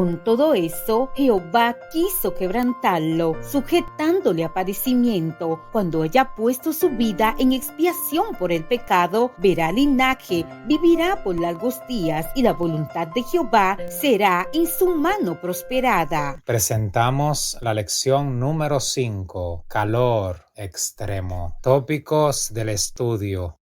Con todo eso, Jehová quiso quebrantarlo, sujetándole a padecimiento. Cuando haya puesto su vida en expiación por el pecado, verá linaje, vivirá por largos días, y la voluntad de Jehová será en su mano prosperada. Presentamos la lección número 5, calor extremo. Tópicos del estudio.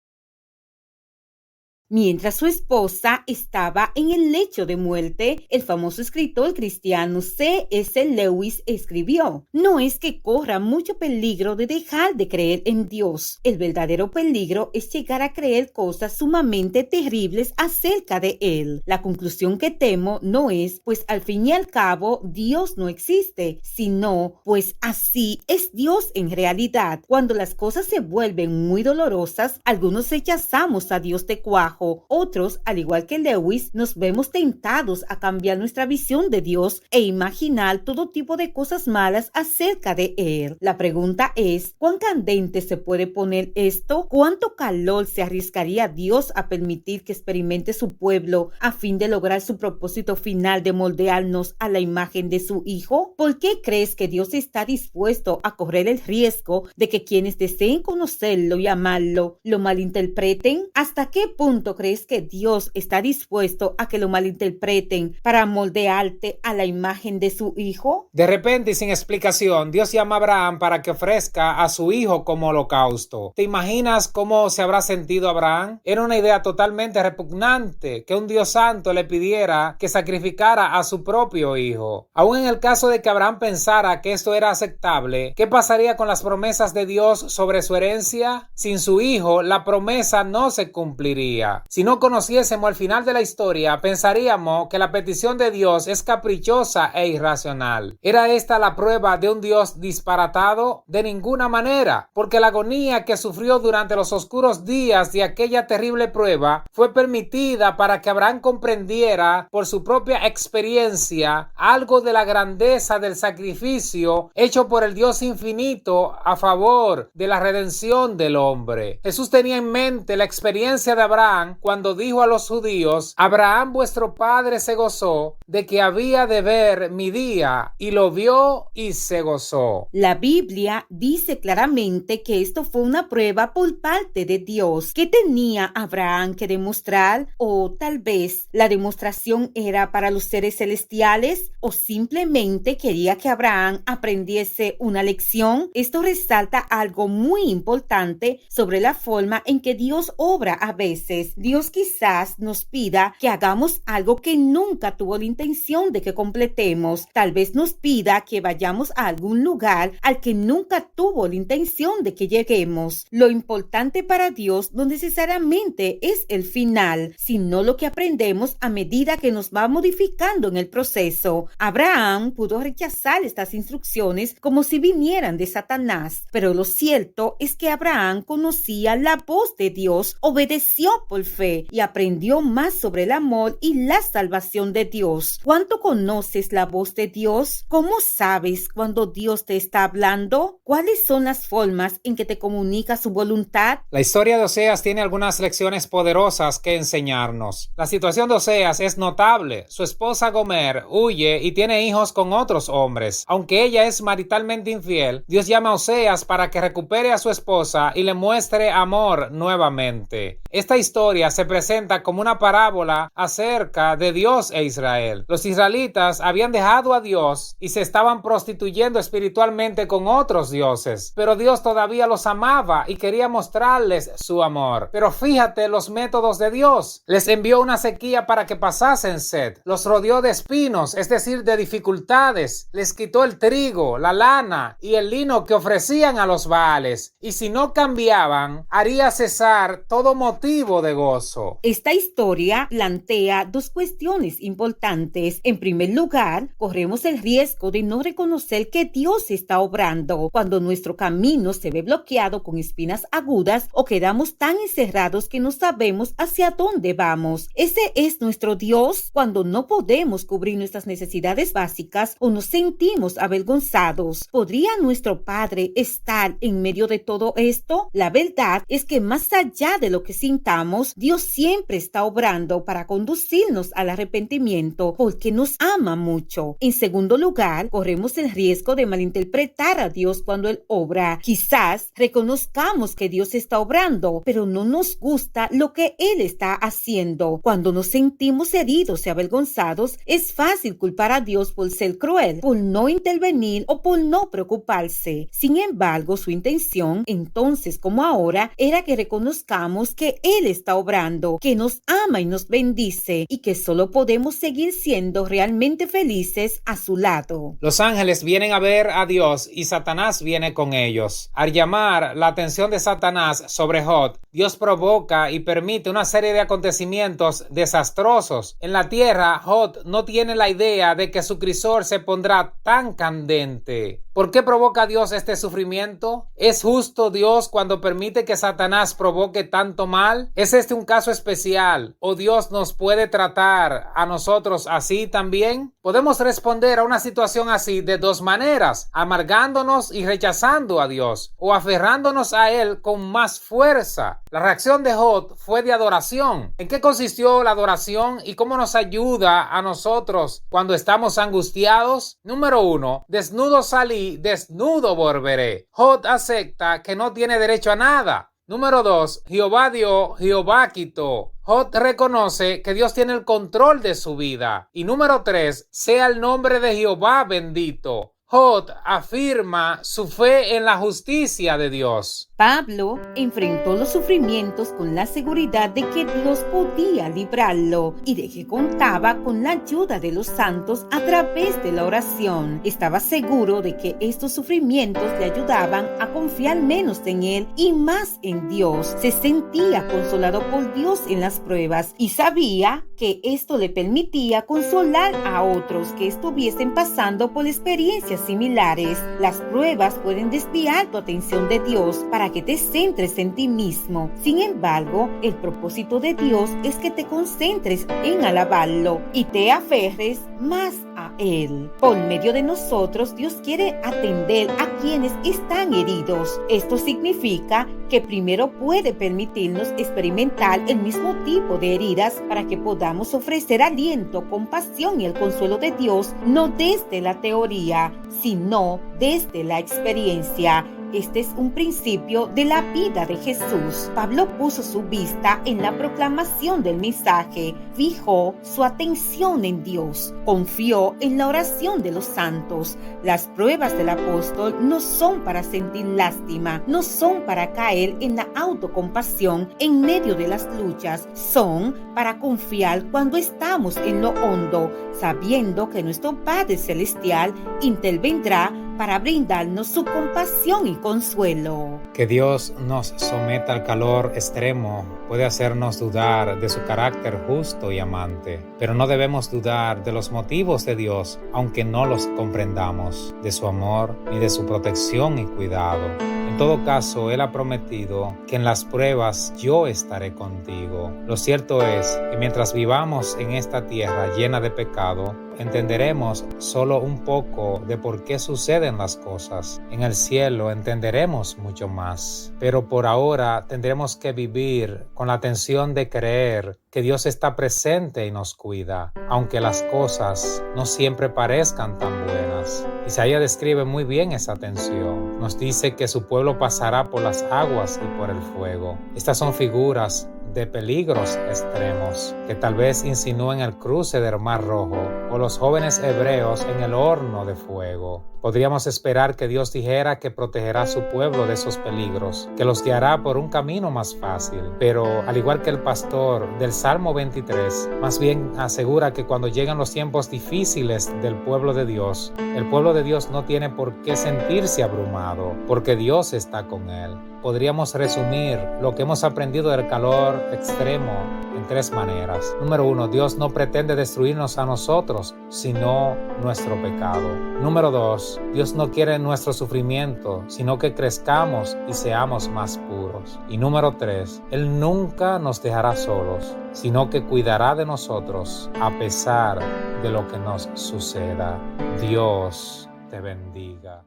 Mientras su esposa estaba en el lecho de muerte, el famoso escritor cristiano C.S. Lewis escribió: "No es que corra mucho peligro de dejar de creer en Dios. El verdadero peligro es llegar a creer cosas sumamente terribles acerca de Él. La conclusión que temo no es, pues al fin y al cabo Dios no existe, sino, pues así es Dios en realidad. Cuando las cosas se vuelven muy dolorosas, algunos rechazamos a Dios de cuajo. Otros, al igual que Lewis, nos vemos tentados a cambiar nuestra visión de Dios e imaginar todo tipo de cosas malas acerca de Él. La pregunta es, ¿cuán candente se puede poner esto? ¿Cuánto calor se arriesgaría Dios a permitir que experimente su pueblo a fin de lograr su propósito final de moldearnos a la imagen de su Hijo? ¿Por qué crees que Dios está dispuesto a correr el riesgo de que quienes deseen conocerlo y amarlo lo malinterpreten? ¿Hasta qué punto crees que Dios está dispuesto a que lo malinterpreten para moldearte a la imagen de su Hijo? De repente y sin explicación, Dios llama a Abraham para que ofrezca a su hijo como holocausto. ¿Te imaginas cómo se habrá sentido Abraham? Era una idea totalmente repugnante que un Dios santo le pidiera que sacrificara a su propio hijo. Aún en el caso de que Abraham pensara que esto era aceptable, ¿qué pasaría con las promesas de Dios sobre su herencia? Sin su hijo, la promesa no se cumpliría. Si no conociésemos el final de la historia, pensaríamos que la petición de Dios es caprichosa e irracional. ¿Era esta la prueba de un Dios disparatado? De ninguna manera, porque la agonía que sufrió durante los oscuros días de aquella terrible prueba fue permitida para que Abraham comprendiera por su propia experiencia algo de la grandeza del sacrificio hecho por el Dios infinito a favor de la redención del hombre. Jesús tenía en mente la experiencia de Abraham cuando dijo a los judíos: Abraham vuestro padre se gozó de que había de ver mi día, y lo vio y se gozó. La Biblia dice claramente que esto fue una prueba por parte de Dios. ¿Qué tenía Abraham que demostrar? O tal vez la demostración era para los seres celestiales, o simplemente quería que Abraham aprendiese una lección. Esto resalta algo muy importante sobre la forma en que Dios obra a veces. Dios quizás nos pida que hagamos algo que nunca tuvo la intención de que completemos. Tal vez nos pida que vayamos a algún lugar al que nunca tuvo la intención de que lleguemos. Lo importante para Dios no necesariamente es el final, sino lo que aprendemos a medida que nos va modificando en el proceso. Abraham pudo rechazar estas instrucciones como si vinieran de Satanás, pero lo cierto es que Abraham conocía la voz de Dios, obedeció por fe y aprendió más sobre el amor y la salvación de Dios. ¿Cuánto conoces la voz de Dios? ¿Cómo sabes cuando Dios te está hablando? ¿Cuáles son las formas en que te comunica su voluntad? La historia de Oseas tiene algunas lecciones poderosas que enseñarnos. La situación de Oseas es notable. Su esposa Gomer huye y tiene hijos con otros hombres. Aunque ella es maritalmente infiel, Dios llama a Oseas para que recupere a su esposa y le muestre amor nuevamente. Esta historia se presenta como una parábola acerca de Dios e Israel. Los israelitas habían dejado a Dios y se estaban prostituyendo espiritualmente con otros dioses, pero Dios todavía los amaba y quería mostrarles su amor. Pero fíjate los métodos de Dios. Les envió una sequía para que pasasen sed. Los rodeó de espinos, es decir, de dificultades. Les quitó el trigo, la lana y el lino que ofrecían a los Baales. Y si no cambiaban, haría cesar todo motivo de gozo. Esta historia plantea dos cuestiones importantes. En primer lugar, corremos el riesgo de no reconocer que Dios está obrando cuando nuestro camino se ve bloqueado con espinas agudas o quedamos tan encerrados que no sabemos hacia dónde vamos. Ese es nuestro Dios cuando no podemos cubrir nuestras necesidades básicas o nos sentimos avergonzados. ¿Podría nuestro Padre estar en medio de todo esto? La verdad es que más allá de lo que sintamos, Dios siempre está obrando para conducirnos al arrepentimiento porque nos ama mucho. En segundo lugar, corremos el riesgo de malinterpretar a Dios cuando Él obra. Quizás reconozcamos que Dios está obrando, pero no nos gusta lo que Él está haciendo. Cuando nos sentimos heridos y avergonzados, es fácil culpar a Dios por ser cruel, por no intervenir o por no preocuparse. Sin embargo, su intención, entonces como ahora, era que reconozcamos que Él está obrando, que nos ama y nos bendice y que solo podemos seguir siendo realmente felices a su lado. Los ángeles vienen a ver a Dios y Satanás viene con ellos. Al llamar la atención de Satanás sobre Jod, Dios provoca y permite una serie de acontecimientos desastrosos. En la tierra, Jod no tiene la idea de que su crisol se pondrá tan candente. ¿Por qué provoca Dios este sufrimiento? ¿Es justo Dios cuando permite que Satanás provoque tanto mal? ¿Es este un caso especial? ¿O Dios nos puede tratar a nosotros así también? Podemos responder a una situación así de dos maneras: amargándonos y rechazando a Dios, o aferrándonos a Él con más fuerza. La reacción de Jod fue de adoración. ¿En qué consistió la adoración y cómo nos ayuda a nosotros cuando estamos angustiados? Número 1. Desnudo salí, desnudo volveré. Jod acepta que no tiene derecho a nada. Número 2. Jehová dio, Jehová quitó. Jod reconoce que Dios tiene el control de su vida. Y número 3. Sea el nombre de Jehová bendito. Jod afirma su fe en la justicia de Dios. Pablo enfrentó los sufrimientos con la seguridad de que Dios podía librarlo y de que contaba con la ayuda de los santos a través de la oración. Estaba seguro de que estos sufrimientos le ayudaban a confiar menos en él y más en Dios. Se sentía consolado por Dios en las pruebas y sabía que esto le permitía consolar a otros que estuviesen pasando por experiencias similares. Las pruebas pueden desviar tu atención de Dios para que te centres en ti mismo. Sin embargo, el propósito de Dios es que te concentres en alabarlo y te aferres más a Él. Por medio de nosotros, Dios quiere atender a quienes están heridos. Esto significa que primero puede permitirnos experimentar el mismo tipo de heridas para que podamos ofrecer aliento, compasión y el consuelo de Dios, no desde la teoría, sino desde la experiencia. Este es un principio de la vida de Jesús. Pablo puso su vista en la proclamación del mensaje, fijó su atención en Dios, confió en la oración de los santos. Las pruebas del apóstol no son para sentir lástima, no son para caer en la autocompasión en medio de las luchas, son para confiar cuando estamos en lo hondo, sabiendo que nuestro Padre Celestial intervendrá para brindarnos su compasión y consuelo. Que Dios nos someta al calor extremo puede hacernos dudar de su carácter justo y amante, pero no debemos dudar de los motivos de Dios, aunque no los comprendamos, de su amor ni de su protección y cuidado. En todo caso, Él ha prometido que en las pruebas yo estaré contigo. Lo cierto es que mientras vivamos en esta tierra llena de pecado, entenderemos solo un poco de por qué suceden las cosas. En el cielo entenderemos mucho más, pero por ahora tendremos que vivir con la tensión de creer que Dios está presente y nos cuida, aunque las cosas no siempre parezcan tan buenas. Isaías describe muy bien esa tensión. Nos dice que su pueblo pasará por las aguas y por el fuego. Estas son figuras de peligros extremos que tal vez insinúen el cruce del Mar Rojo o los jóvenes hebreos en el horno de fuego. Podríamos esperar que Dios dijera que protegerá a su pueblo de esos peligros, que los guiará por un camino más fácil, pero al igual que el pastor del Salmo 23, más bien asegura que cuando llegan los tiempos difíciles del pueblo de Dios, el pueblo de Dios no tiene por qué sentirse abrumado, porque Dios está con él. Podríamos resumir lo que hemos aprendido del calor extremo en 3 maneras. Número 1, Dios no pretende destruirnos a nosotros, sino nuestro pecado. Número 2, Dios no quiere nuestro sufrimiento, sino que crezcamos y seamos más puros. Y número 3, Él nunca nos dejará solos, sino que cuidará de nosotros a pesar de lo que nos suceda. Dios te bendiga.